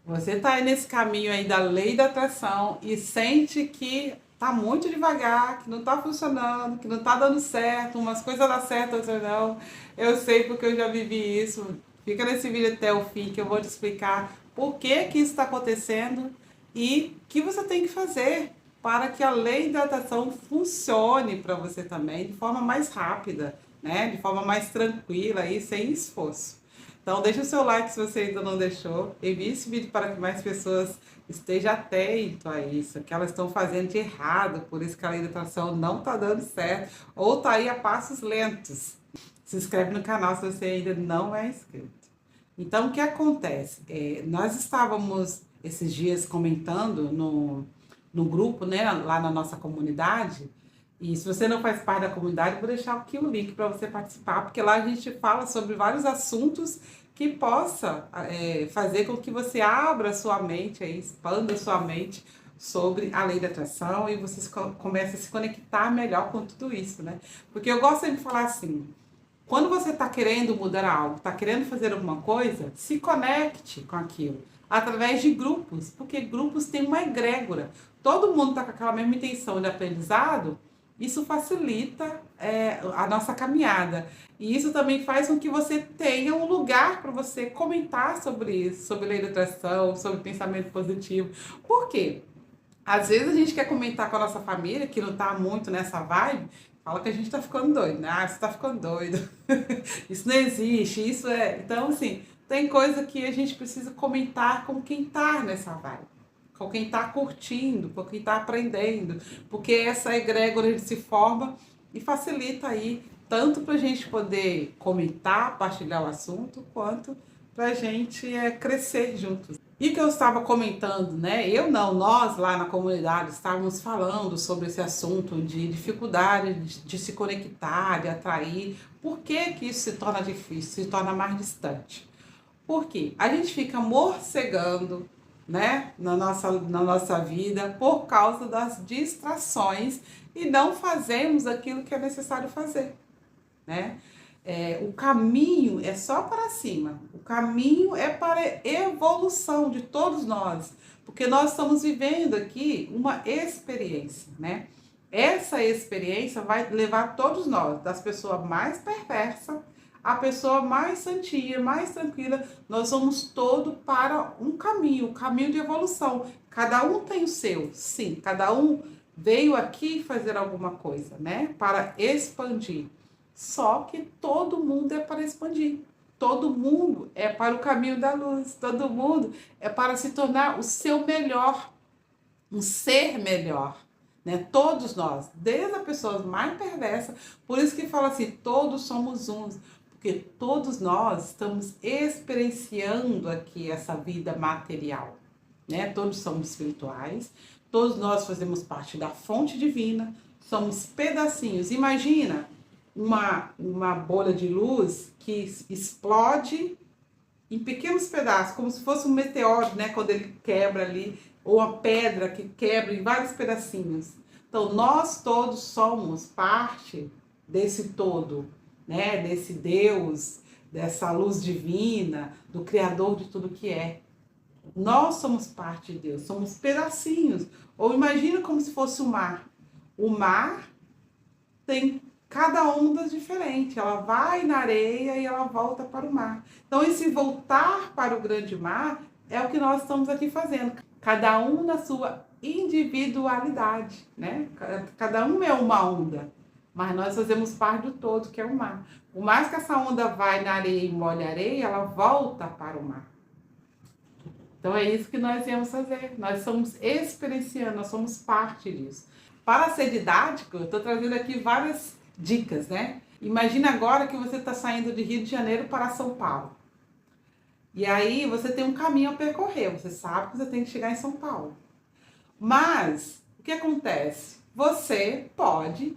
Você está aí nesse caminho aí da lei da atração e sente que tá muito devagar, que não tá funcionando, que não tá dando certo, umas coisas dão certo, outras não. Eu sei porque eu já vivi isso. Fica nesse vídeo até o fim que eu vou te explicar por que que isso está acontecendo e o que você tem que fazer para que a lei da atração funcione para você também de forma mais rápida, né? De forma mais tranquila e sem esforço. Então deixa o seu like se você ainda não deixou. Envie esse vídeo para que mais pessoas estejam atentas a isso, que elas estão fazendo de errado, por isso que a lei da atração não está dando certo, ou está aí a passos lentos. Se inscreve no canal se você ainda não é inscrito. Então o que acontece? Nós estávamos esses dias comentando no grupo, né, lá na nossa comunidade. E se você não faz parte da comunidade, eu vou deixar aqui o link para você participar, porque lá a gente fala sobre vários assuntos que possa fazer com que você abra sua mente, aí, expanda sua mente sobre a lei da atração e você comece a se conectar melhor com tudo isso, né? Porque eu gosto sempre de falar assim, quando você está querendo mudar algo, está querendo fazer alguma coisa, se conecte com aquilo através de grupos, porque grupos têm uma egrégora. Todo mundo está com aquela mesma intenção de aprendizado, isso facilita a nossa caminhada. E isso também faz com que você tenha um lugar para você comentar sobre isso, sobre lei da atração, sobre pensamento positivo. Por quê? Às vezes a gente quer comentar com a nossa família, que não está muito nessa vibe, fala que a gente está ficando doido, né? Ah, você está ficando doido. Isso não existe, isso é... Então, assim, tem coisa que a gente precisa comentar com quem está nessa vibe, com quem está curtindo, com quem está aprendendo, porque essa egrégora se forma e facilita aí, tanto para a gente poder comentar, partilhar o assunto, quanto para a gente crescer juntos. E que eu estava comentando, né? Eu não, nós lá na comunidade estávamos falando sobre esse assunto de dificuldade de se conectar, de atrair. Por que que isso se torna difícil, se torna mais distante? Porque a gente fica morcegando, né, na nossa vida por causa das distrações e não fazemos aquilo que é necessário fazer, né? O caminho é só para cima, o caminho é para a evolução de todos nós, porque nós estamos vivendo aqui uma experiência, né? Essa experiência vai levar todos nós, das pessoas mais perversas à pessoa mais santinha, mais tranquila, nós vamos todo para um caminho de evolução. Cada um tem o seu, sim, cada um veio aqui fazer alguma coisa, né? Para expandir. Só que todo mundo é para expandir. Todo mundo é para o caminho da luz. Todo mundo é para se tornar o seu melhor, um ser melhor, né? Todos nós, desde a pessoa mais perversa, por isso que fala assim, todos somos uns, porque todos nós estamos experienciando aqui essa vida material, né? Todos somos espirituais, todos nós fazemos parte da fonte divina, somos pedacinhos. Imagina uma bolha de luz que explode em pequenos pedaços, como se fosse um meteoro, né? Quando ele quebra ali, ou a pedra que quebra em vários pedacinhos. Então, nós todos somos parte desse todo, né? Desse Deus, dessa luz divina, do Criador de tudo que é. Nós somos parte de Deus, somos pedacinhos. Ou imagina como se fosse o mar. O mar tem cada onda diferente, ela vai na areia e ela volta para o mar. Então, esse voltar para o grande mar é o que nós estamos aqui fazendo. Cada um na sua individualidade, né? Cada um é uma onda, mas nós fazemos parte do todo, que é o mar. Por mais que essa onda vai na areia e molhe a areia, ela volta para o mar. Então, é isso que nós viemos fazer. Nós estamos experienciando, nós somos parte disso. Para ser didático, eu estou trazendo aqui várias dicas, né? Imagina agora que você está saindo de Rio de Janeiro para São Paulo. E aí você tem um caminho a percorrer, você sabe que você tem que chegar em São Paulo. Mas, o que acontece? Você pode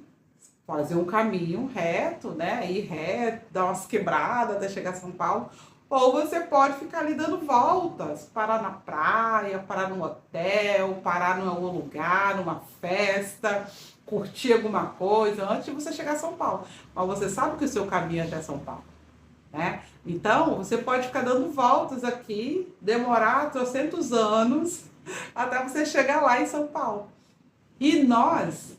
fazer um caminho reto, né? Ir reto, dar umas quebradas até chegar a São Paulo. Ou você pode ficar ali dando voltas, parar na praia, parar num hotel, parar em algum lugar, numa festa, curtir alguma coisa antes de você chegar a São Paulo. Mas você sabe que o seu caminho é até São Paulo. né? Então, você pode ficar dando voltas aqui, demorar 300 anos até você chegar lá em São Paulo. E nós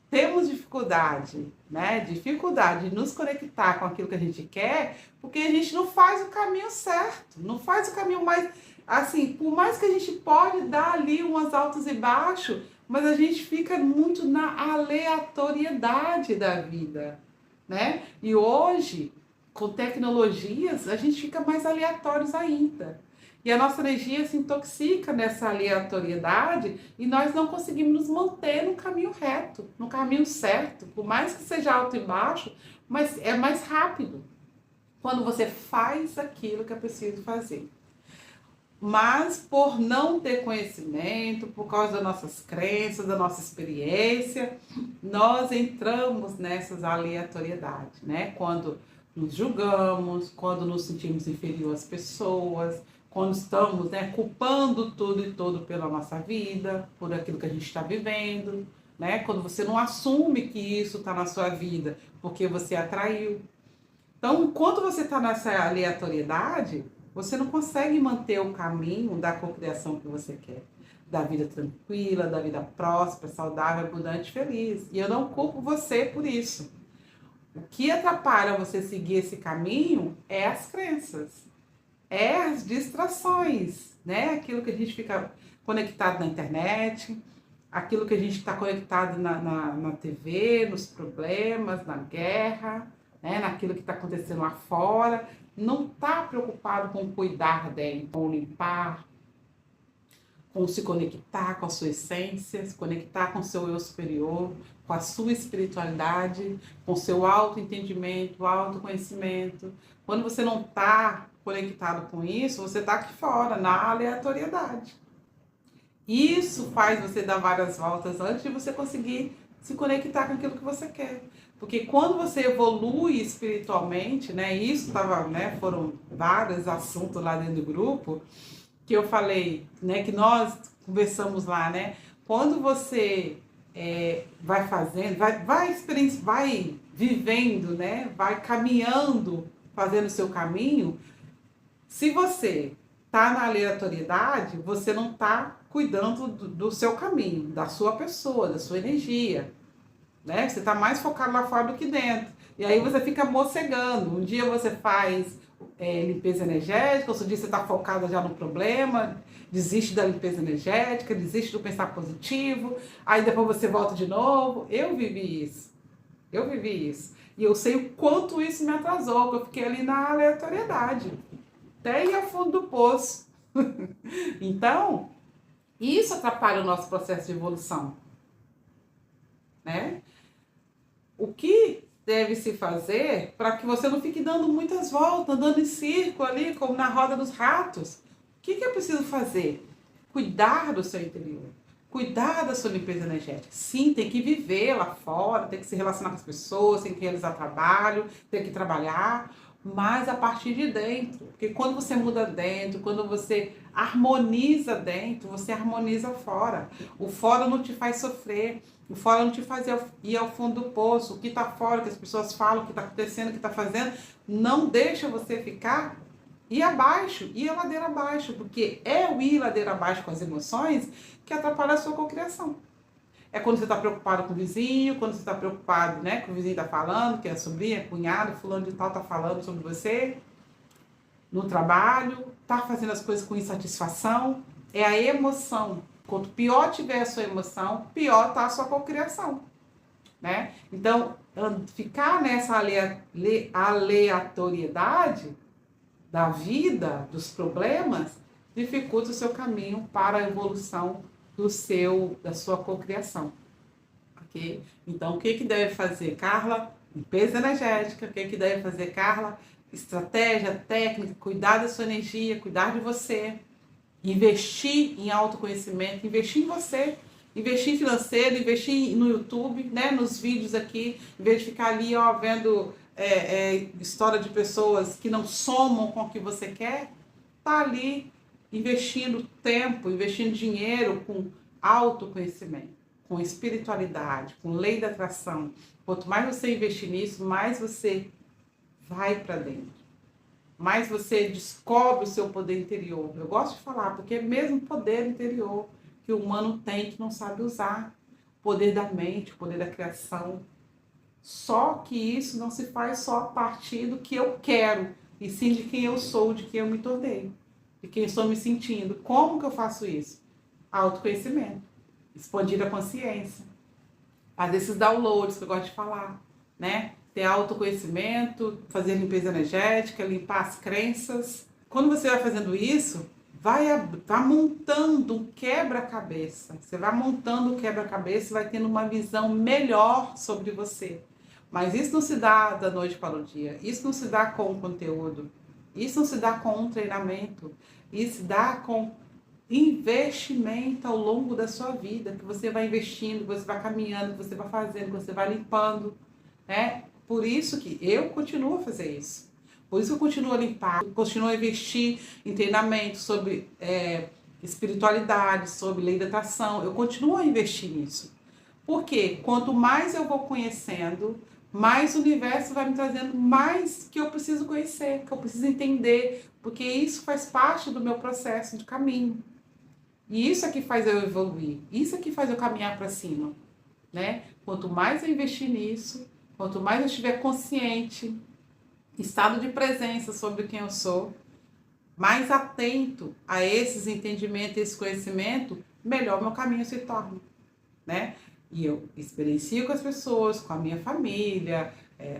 temos dificuldade, né? Dificuldade de nos conectar com aquilo que a gente quer, porque a gente não faz o caminho certo, não faz o caminho mais, assim, por mais que a gente pode dar ali umas altos e baixos, mas a gente fica muito na aleatoriedade da vida, né? E hoje, com tecnologias, a gente fica mais aleatórios ainda. E a nossa energia se intoxica nessa aleatoriedade e nós não conseguimos nos manter no caminho reto, no caminho certo, por mais que seja alto e baixo, mas é mais rápido quando você faz aquilo que é preciso fazer. Mas por não ter conhecimento, por causa das nossas crenças, da nossa experiência, nós entramos nessas aleatoriedades, né? Quando nos julgamos, quando nos sentimos inferior às pessoas, quando estamos, né, culpando tudo e todo pela nossa vida, por aquilo que a gente está vivendo, né? Quando você não assume que isso está na sua vida porque você atraiu. Então, enquanto você está nessa aleatoriedade, você não consegue manter o caminho da cocriação que você quer. Da vida tranquila, da vida próspera, saudável, abundante, feliz. E eu não culpo você por isso. O que atrapalha você seguir esse caminho é as crenças, é as distrações, né? Aquilo que a gente fica conectado na internet, aquilo que a gente está conectado na TV, nos problemas, na guerra, né? Naquilo que está acontecendo lá fora. Não está preocupado com cuidar dele, com limpar, com se conectar com a sua essência, se conectar com o seu eu superior, com a sua espiritualidade, com o seu autoentendimento, autoconhecimento. Quando você não está conectado com isso, você está aqui fora, na aleatoriedade. Isso faz você dar várias voltas antes de você conseguir se conectar com aquilo que você quer. Porque quando você evolui espiritualmente, né, isso tava, né, foram vários assuntos lá dentro do grupo, que eu falei, né, que nós conversamos lá, né, quando você vai fazendo, vai vivendo, né, vai caminhando, fazendo o seu caminho, se você tá na aleatoriedade, você não tá cuidando do seu caminho, da sua pessoa, da sua energia, né? Você tá mais focado lá fora do que dentro. E aí você fica mocegando. Um dia você faz limpeza energética, outro dia você tá focada já no problema, desiste da limpeza energética, desiste do pensar positivo, aí depois você volta de novo. Eu vivi isso. Eu vivi isso. E eu sei o quanto isso me atrasou, que eu fiquei ali na aleatoriedade. Até ir ao fundo do poço. Então, isso atrapalha o nosso processo de evolução, né? O que deve se fazer para que você não fique dando muitas voltas, andando em círculo ali, como na roda dos ratos? O que é preciso fazer? Cuidar do seu interior. Cuidar da sua limpeza energética. Sim, tem que viver lá fora, tem que se relacionar com as pessoas, tem que realizar trabalho, tem que trabalhar, mas a partir de dentro. Porque quando você muda dentro, quando você harmoniza dentro, você harmoniza fora. O fora não te faz sofrer, o fora não te faz ir ao fundo do poço. O que está fora, que as pessoas falam, o que está acontecendo, o que está fazendo, não deixa você ficar ir abaixo, ir a ladeira abaixo, porque é o ir ladeira abaixo com as emoções que atrapalha a sua cocriação. É quando você está preocupado com o vizinho, quando você está preocupado, né, que o vizinho está falando, que a sobrinha, cunhado, fulano de tal está falando sobre você, no trabalho, está fazendo as coisas com insatisfação. É a emoção. Quanto pior tiver a sua emoção, pior está a sua cocriação, né? Então, ficar nessa aleatoriedade da vida, dos problemas, dificulta o seu caminho para a evolução da sua cocriação. Ok? Então, o que deve fazer, Carla? Limpeza energética. O que deve fazer, Carla? Estratégia, técnica, cuidar da sua energia, cuidar de você, investir em autoconhecimento, investir em você, investir em financeiro, investir no YouTube, né, nos vídeos aqui, em vez de ficar ali, ó, vendo história de pessoas que não somam com o que você quer, tá ali investindo tempo, investindo dinheiro com autoconhecimento, com espiritualidade, com lei da atração. Quanto mais você investir nisso, mais você vai para dentro. mais você descobre o seu poder interior. Eu gosto de falar, porque é mesmo poder interior que o humano tem que não sabe usar. O poder da mente, o poder da criação. Só que isso não se faz só a partir do que eu quero, e sim de quem eu sou, de quem eu me tornei, de quem estou me sentindo. Como que eu faço isso? Autoconhecimento, expandir a consciência, fazer esses downloads que eu gosto de falar, né? Ter autoconhecimento, fazer limpeza energética, limpar as crenças. Quando você vai fazendo isso, vai montando um quebra-cabeça. Você vai montando o quebra-cabeça e vai tendo uma visão melhor sobre você. Mas isso não se dá da noite para o dia. Isso não se dá com o conteúdo. Isso não se dá com um treinamento. Isso se dá com investimento ao longo da sua vida, que você vai investindo, que você vai caminhando, que você vai fazendo, que você vai limpando, né? Por isso que eu continuo a fazer isso. Por isso que eu continuo a limpar, continuo a investir em treinamento sobre espiritualidade, sobre lei da atração. Eu continuo a investir nisso. Porque quanto mais eu vou conhecendo, mais o universo vai me trazendo mais que eu preciso conhecer, que eu preciso entender, porque isso faz parte do meu processo de caminho. E isso é que faz eu evoluir, isso é que faz eu caminhar para cima, né? Quanto mais eu investir nisso, quanto mais eu estiver consciente, estado de presença sobre quem eu sou, mais atento a esses entendimentos, esse conhecimento, melhor meu caminho se torna, né? E eu experiencio com as pessoas, com a minha família,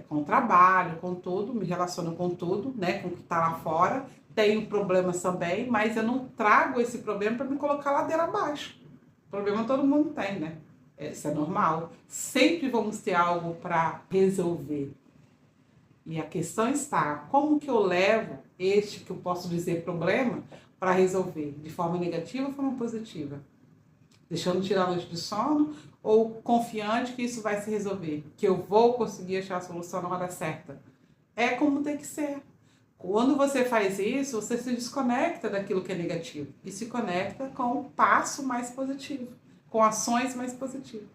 com o trabalho, com tudo, me relaciono com tudo, né? Com o que está lá fora. Tenho problemas também, mas eu não trago esse problema para me colocar ladeira abaixo. Problema todo mundo tem, né? Isso é normal. Sempre vamos ter algo para resolver. E a questão está, como que eu levo este, que eu posso dizer, problema, para resolver? De forma negativa ou forma positiva? Deixando de tirar a noite de sono ou confiante que isso vai se resolver? Que eu vou conseguir achar a solução na hora certa? É como tem que ser. Quando você faz isso, você se desconecta daquilo que é negativo e se conecta com um passo mais positivo, com ações mais positivas,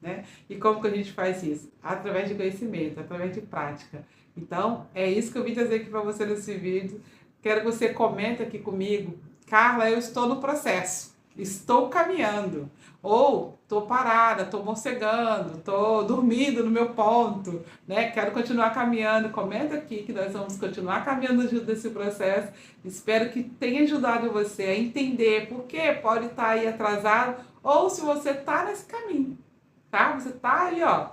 né? E como que a gente faz isso? Através de conhecimento, através de prática. Então, é isso que eu vim trazer aqui para você nesse vídeo. Quero que você comente aqui comigo. Carla, eu estou no processo, estou caminhando. Ou estou parada, estou morcegando, estou dormindo no meu ponto, né? Quero continuar caminhando. Comenta aqui que nós vamos continuar caminhando junto desse processo. Espero que tenha ajudado você a entender por que pode estar aí atrasado ou se você está nesse caminho, tá? Você está aí, ó,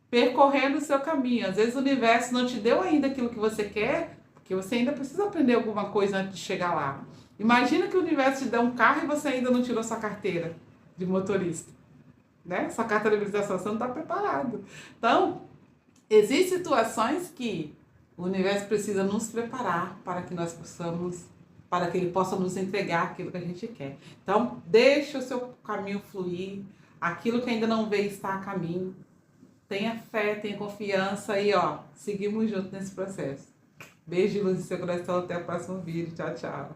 percorrendo o seu caminho. Às vezes o universo não te deu ainda aquilo que você quer, porque você ainda precisa aprender alguma coisa antes de chegar lá. Imagina que o universo te deu um carro e você ainda não tirou sua carteira de motorista, né? Sua carta de habilitação, você não está preparado. Então, existem situações que o universo precisa nos preparar para que nós possamos, para que ele possa nos entregar aquilo que a gente quer. Então, deixa o seu caminho fluir, aquilo que ainda não veio está a caminho. Tenha fé, tenha confiança e, ó, seguimos juntos nesse processo. Beijo de luz no seu coração, até o próximo vídeo. Tchau, tchau.